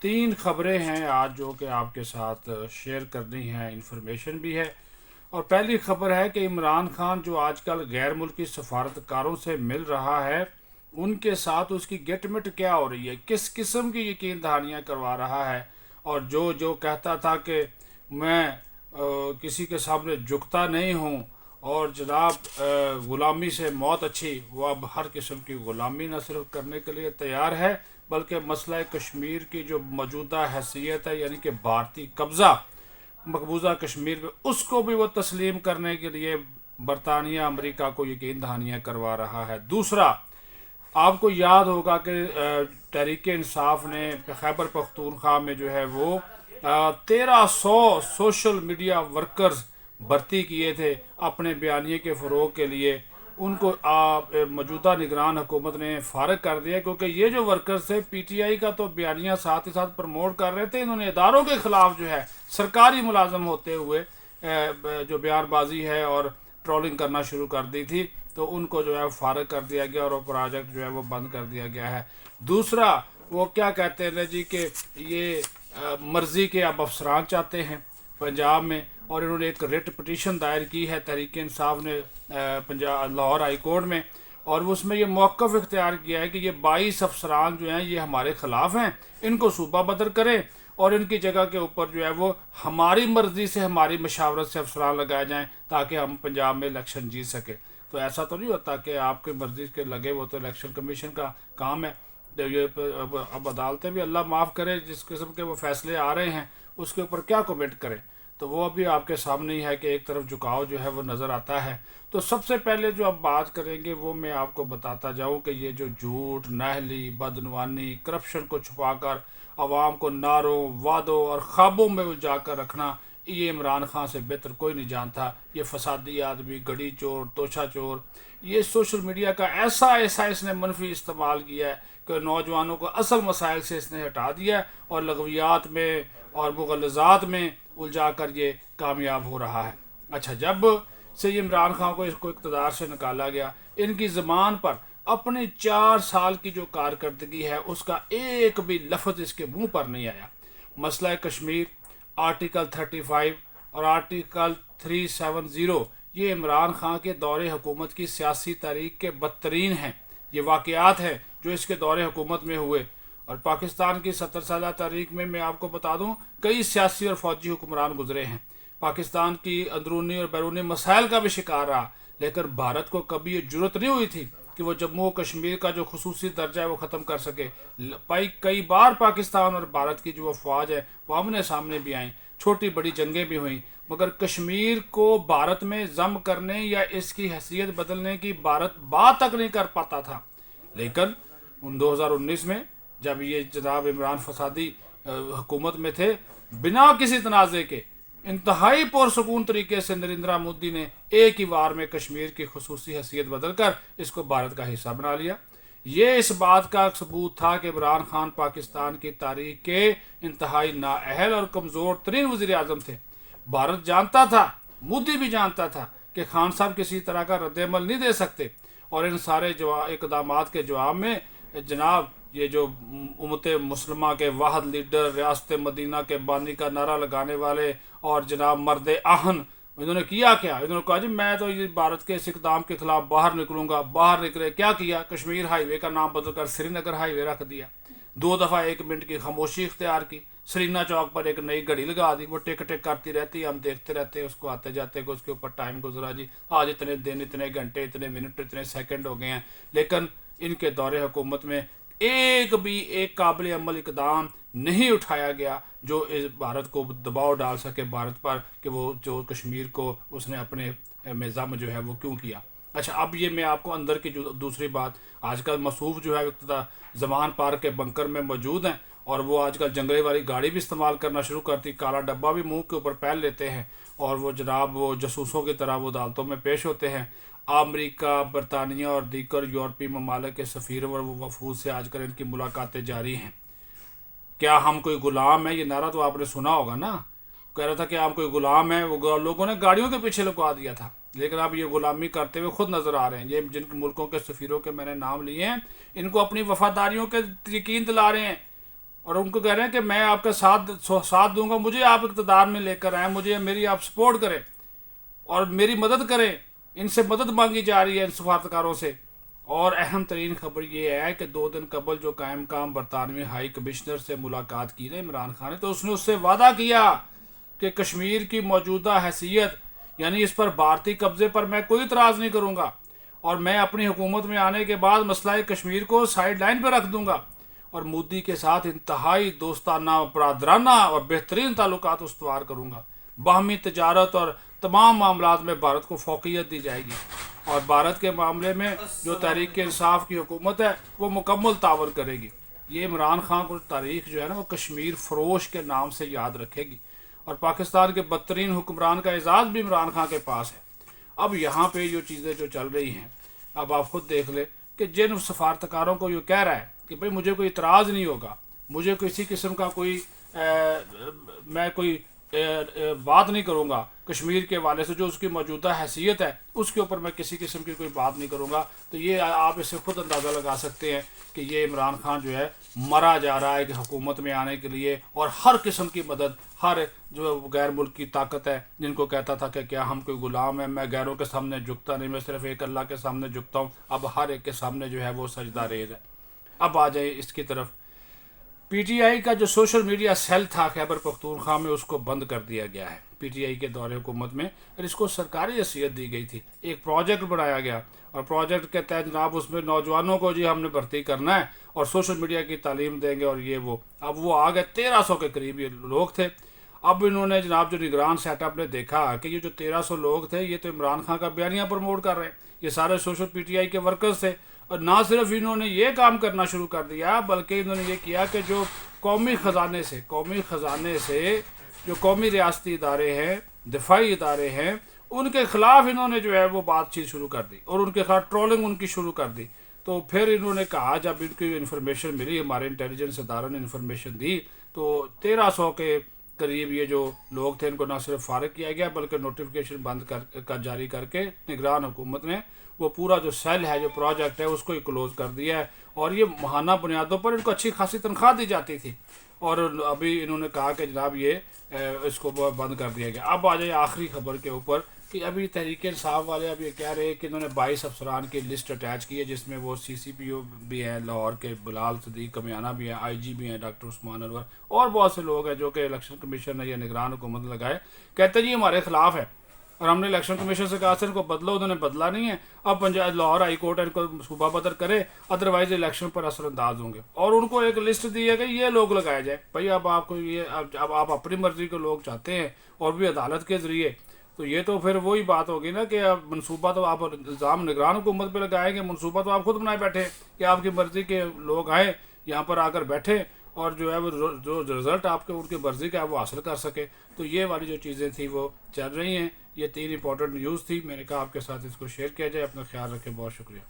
تین خبریں ہیں آج جو کہ آپ کے ساتھ شیئر کرنی ہیں، انفارمیشن بھی ہے۔ اور پہلی خبر ہے کہ عمران خان جو آج کل غیر ملکی سفارتکاروں سے مل رہا ہے، ان کے ساتھ اس کی گٹ مٹ کیا ہو رہی ہے، کس قسم کی یقین دہانیاں کروا رہا ہے۔ اور جو کہتا تھا کہ میں کسی کے سامنے جھکتا نہیں ہوں اور جناب غلامی سے موت اچھی، وہ اب ہر قسم کی غلامی نہ صرف کرنے کے لیے تیار ہے بلکہ مسئلہ کشمیر کی جو موجودہ حیثیت ہے، یعنی کہ بھارتی قبضہ مقبوضہ کشمیر میں، اس کو بھی وہ تسلیم کرنے کے لیے برطانیہ امریکہ کو یقین دہانیاں کروا رہا ہے۔ دوسرا، آپ کو یاد ہوگا کہ تحریک انصاف نے خیبر پختونخوا میں جو ہے وہ 1300 سوشل میڈیا ورکرز بھرتی کیے تھے اپنے بیانیے کے فروغ کے لیے۔ ان کو موجودہ نگران حکومت نے فارغ کر دیا، کیونکہ یہ جو ورکرز تھے پی ٹی آئی کا تو بیانیہ ساتھ ہی ساتھ پروموٹ کر رہے تھے، انہوں نے اداروں کے خلاف جو ہے سرکاری ملازم ہوتے ہوئے جو بیان بازی ہے اور ٹرولنگ کرنا شروع کر دی تھی، تو ان کو جو ہے فارغ کر دیا گیا اور وہ پروجیکٹ جو ہے وہ بند کر دیا گیا ہے۔ دوسرا، وہ کیا کہتے ہیں جی کہ یہ مرضی کے اب افسران چاہتے ہیں پنجاب میں، اور انہوں نے ایک ریٹ پٹیشن دائر کی ہے تحریک انصاف نے پنجاب لاہور ہائی کورٹ میں، اور اس میں یہ موقف اختیار کیا ہے کہ یہ 22 افسران جو ہیں یہ ہمارے خلاف ہیں، ان کو صوبہ بدر کریں اور ان کی جگہ کے اوپر جو ہے وہ ہماری مرضی سے ہماری مشاورت سے افسران لگائے جائیں تاکہ ہم پنجاب میں الیکشن جیت سکیں۔ تو ایسا تو نہیں ہوتا کہ آپ کی مرضی کے لگے، وہ تو الیکشن کمیشن کا کام ہے۔ یہ اب عدالتیں بھی اللہ معاف کرے، جس قسم کے وہ فیصلے آ رہے ہیں اس کے اوپر کیا کومنٹ کریں، تو وہ ابھی آپ کے سامنے ہی ہے کہ ایک طرف جھکاؤ جو ہے وہ نظر آتا ہے۔ تو سب سے پہلے جو اب بات کریں گے وہ میں آپ کو بتاتا جاؤں کہ یہ جو جھوٹ، نااہلی، بدعنوانی، کرپشن کو چھپا کر عوام کو نعروں، وعدوں اور خوابوں میں الجھا کر رکھنا، یہ عمران خان سے بہتر کوئی نہیں جانتا۔ یہ فسادی آدمی، گڑی چور، توشہ چور، یہ سوشل میڈیا کا ایسا اس نے منفی استعمال کیا ہے کہ نوجوانوں کو اصل مسائل سے اس نے ہٹا دیا ہے اور لغویات میں اور مغلظات میں الجھا کر یہ کامیاب ہو رہا ہے۔ اچھا، جب سے یہ عمران خان کو اس کو اقتدار سے نکالا گیا، ان کی زبان پر اپنی 4 سال کی جو کارکردگی ہے اس کا ایک بھی لفظ اس کے منہ پر نہیں آیا۔ مسئلہ کشمیر، آرٹیکل 35 اور آرٹیکل 370، یہ عمران خان کے دور حکومت کی سیاسی تاریخ کے بدترین ہیں۔ یہ واقعات ہیں جو اس کے دور حکومت میں ہوئے، اور پاکستان کی 70 سالہ تاریخ میں آپ کو بتا دوں کئی سیاسی اور فوجی حکمران گزرے ہیں۔ پاکستان کی اندرونی اور بیرونی مسائل کا بھی شکار رہا، لیکن بھارت کو کبھی یہ جرت نہیں ہوئی تھی کہ وہ جموں و کشمیر کا جو خصوصی درجہ ہے وہ ختم کر سکے۔ کئی بار پاکستان اور بھارت کی جو افواج ہے وہ آمنے سامنے بھی آئیں، چھوٹی بڑی جنگیں بھی ہوئیں، مگر کشمیر کو بھارت میں ضم کرنے یا اس کی حیثیت بدلنے کی بھارت بات تک نہیں کر پاتا تھا۔ لیکن 2019 میں جب یہ جناب عمران فسادی حکومت میں تھے، بنا کسی تنازع کے انتہائی پرسکون طریقے سے نریندرا مودی نے ایک ہی وار میں کشمیر کی خصوصی حیثیت بدل کر اس کو بھارت کا حصہ بنا لیا۔ یہ اس بات کا ثبوت تھا کہ عمران خان پاکستان کی تاریخ کے انتہائی نااہل اور کمزور ترین وزیر اعظم تھے۔ بھارت جانتا تھا، مودی بھی جانتا تھا کہ خان صاحب کسی طرح کا رد عمل نہیں دے سکتے، اور ان سارے اقدامات کے جواب میں جناب یہ جو امت مسلمہ کے واحد لیڈر، ریاست مدینہ کے بانی کا نعرہ لگانے والے اور جناب مرد آہن، انہوں نے کیا کیا؟ انہوں نے کہا جی میں تو یہ بھارت کے اس اقدام کے خلاف باہر نکلوں گا۔ باہر نکلے، کیا کیا؟ کشمیر ہائی وے کا نام بدل کر سری نگر ہائی وے رکھ دیا، 2 دفعہ 1 منٹ کی خاموشی اختیار کی، سرینا چوک پر ایک نئی گھڑی لگا دی، وہ ٹک ٹک کرتی رہتی، ہم دیکھتے رہتے ہیں اس کو آتے جاتے کو، اس کے اوپر ٹائم گزرا جی، آج اتنے دن، اتنے گھنٹے، اتنے منٹ، اتنے سیکنڈ ہو گئے ہیں۔ لیکن ان کے دور حکومت میں ایک قابل عمل اقدام نہیں اٹھایا گیا جو اس بھارت کو دباؤ ڈال سکے بھارت پر کہ وہ جو کشمیر کو اس نے اپنے میں ضم جو ہے وہ کیوں کیا۔ اچھا، اب یہ میں آپ کو اندر کی جو دوسری بات، آج کل مصوف جو ہے زمان پارک کے بنکر میں موجود ہیں، اور وہ آج کل جنگلے والی گاڑی بھی استعمال کرنا شروع کرتی، کالا ڈبہ بھی منہ کے اوپر پہن لیتے ہیں، اور وہ جناب وہ جاسوسوں کی طرح وہ عدالتوں میں پیش ہوتے ہیں۔ امریکہ، برطانیہ اور دیگر یورپی ممالک کے سفیر اور وفود سے آج کل ان کی ملاقاتیں جاری ہیں۔ کیا ہم کوئی غلام ہیں؟ یہ نعرہ تو آپ نے سنا ہوگا نا، کہہ رہا تھا کہ ہم کوئی غلام ہیں، وہ لوگوں نے گاڑیوں کے پیچھے لگوا دیا تھا، لیکن اب یہ غلامی کرتے ہوئے خود نظر آ رہے ہیں۔ یہ جن ملکوں کے سفیروں کے میں نے نام لیے ہیں، ان کو اپنی وفاداریوں کے یقین دلا رہے ہیں اور ان کو کہہ رہے ہیں کہ میں آپ کا ساتھ دوں گا، مجھے آپ اقتدار میں لے کر آئیں، مجھے میری آپ سپورٹ کریں اور میری مدد کریں. ان سے مدد مانگی جا رہی ہے ان سفارتکاروں سے. اور اہم ترین خبر یہ ہے کہ 2 دن قبل جو قائم مقام برطانوی ہائی کمشنر سے ملاقات کی نا عمران خان نے، تو اس نے اس سے وعدہ کیا کہ کشمیر کی موجودہ حیثیت یعنی اس پر بھارتی قبضے پر میں کوئی اعتراض نہیں کروں گا، اور میں اپنی حکومت میں آنے کے بعد مسئلہ کشمیر کو سائیڈ لائن پہ رکھ دوں گا، اور مودی کے ساتھ انتہائی دوستانہ، برادرانہ اور بہترین تعلقات استوار کروں گا. باہمی تجارت اور تمام معاملات میں بھارت کو فوقیت دی جائے گی، اور بھارت کے معاملے میں جو تحریک انصاف کی حکومت ہے وہ مکمل تعاون کرے گی. یہ عمران خان کو تاریخ جو ہے نا وہ کشمیر فروش کے نام سے یاد رکھے گی، اور پاکستان کے بدترین حکمران کا اعزاز بھی عمران خان کے پاس ہے. اب یہاں پہ جو چیزیں جو چل رہی ہیں، اب آپ خود دیکھ لیں کہ جن سفارتکاروں کو یہ کہہ رہا ہے کہ بھئی مجھے کوئی اعتراض نہیں ہوگا، مجھے کسی قسم کا کوئی میں کوئی بات نہیں کروں گا کشمیر کے حوالے سے، جو اس کی موجودہ حیثیت ہے اس کے اوپر میں کسی قسم کی کوئی بات نہیں کروں گا، تو یہ آپ اس سے خود اندازہ لگا سکتے ہیں کہ یہ عمران خان جو ہے مرا جا رہا ہے کہ حکومت میں آنے کے لیے، اور ہر قسم کی مدد، ہر جو غیر ملک کی طاقت ہے جن کو کہتا تھا کہ کیا ہم کوئی غلام ہیں، میں غیروں کے سامنے جھکتا نہیں، میں صرف ایک اللہ کے سامنے جھکتا ہوں، اب ہر ایک کے سامنے جو ہے وہ سجدہ ریز ہے. اب آ جائیں اس کی طرف. پی ٹی آئی کا جو سوشل میڈیا سیل تھا خیبر پختونخوا میں، اس کو بند کر دیا گیا ہے. پی ٹی آئی کے دور حکومت میں اور اس کو سرکاری حیثیت دی گئی تھی. ایک پروجیکٹ بنایا گیا، اور پروجیکٹ کے تحت جناب اس میں نوجوانوں کو جی ہم نے بھرتی کرنا ہے اور سوشل میڈیا کی تعلیم دیں گے، اور یہ وہ. اب وہ آ گئے 1300 کے قریب یہ لوگ تھے. اب انہوں نے جناب جو نگران سیٹ اپ نے دیکھا کہ یہ جو 1300 لوگ تھے یہ تو عمران خان کا بیانیہ پروموٹ کر رہے ہیں، یہ سارے سوشل پی ٹی آئی کے ورکرز تھے. اور نہ صرف انہوں نے یہ کام کرنا شروع کر دیا بلکہ انہوں نے یہ کیا کہ جو قومی خزانے سے جو قومی ریاستی ادارے ہیں، دفاعی ادارے ہیں، ان کے خلاف انہوں نے جو ہے وہ بات چیت شروع کر دی، اور ان کے خلاف ٹرولنگ ان کی شروع کر دی. تو پھر انہوں نے کہا، جب ان کی انفارمیشن ملی، ہمارے انٹیلیجنس اداروں نے انفارمیشن دی، تو 1300 کے قریب یہ جو لوگ تھے ان کو نہ صرف فارغ کیا گیا بلکہ نوٹیفیکیشن بند کر جاری کر کے نگران حکومت نے وہ پورا جو سیل ہے، جو پروجیکٹ ہے، اس کو ہی کلوز کر دیا ہے. اور یہ ماہانہ بنیادوں پر ان کو اچھی خاصی تنخواہ دی جاتی تھی، اور ابھی انہوں نے کہا کہ جناب یہ اس کو بند کر دیا گیا. اب آ جائے آخری خبر کے اوپر کہ ابھی تحریک انصاف والے اب یہ کہہ رہے ہیں کہ انہوں نے 22 افسران کی لسٹ اٹیچ کی ہے، جس میں وہ سی سی پی او بھی ہیں لاہور کے، بلال صدیق کمیانہ بھی ہیں، آئی جی بھی ہیں ڈاکٹر عثمان انور، اور بہت سے لوگ ہیں جو کہ الیکشن کمیشن نے یا نگران حکومت لگائے. کہتے ہیں جی ہمارے خلاف ہے، اور ہم نے الیکشن کمیشن سے کہا سر ان کو بدلو، انہوں نے بدلا نہیں ہے. اب پنجاب لاہور ہائی کورٹ ان کو صوبہ بدر کرے، ادروائز الیکشن پر اثر انداز ہوں گے. اور ان کو ایک لسٹ دی ہے کہ یہ لوگ لگائے جائیں. بھائی اب آپ کو اب آپ اپنی مرضی کے لوگ چاہتے ہیں اور بھی عدالت کے ذریعے، تو یہ تو پھر وہی بات ہوگی نا کہ اب منصوبہ تو آپ الزام نگران حکومت پہ لگائیں گے، منصوبہ تو آپ خود بنائے بیٹھے کہ آپ کی مرضی کے لوگ آئیں یہاں پر آ کر بیٹھیں، اور جو ہے وہ جو رزلٹ آپ کے ان کی مرضی کا ہے وہ حاصل کر سکے. تو یہ والی جو چیزیں تھیں وہ چل رہی ہیں. یہ 3 امپورٹنٹ نیوز تھی، میں نے کہا آپ کے ساتھ اس کو شیئر کیا جائے. اپنا خیال رکھیں، بہت شکریہ.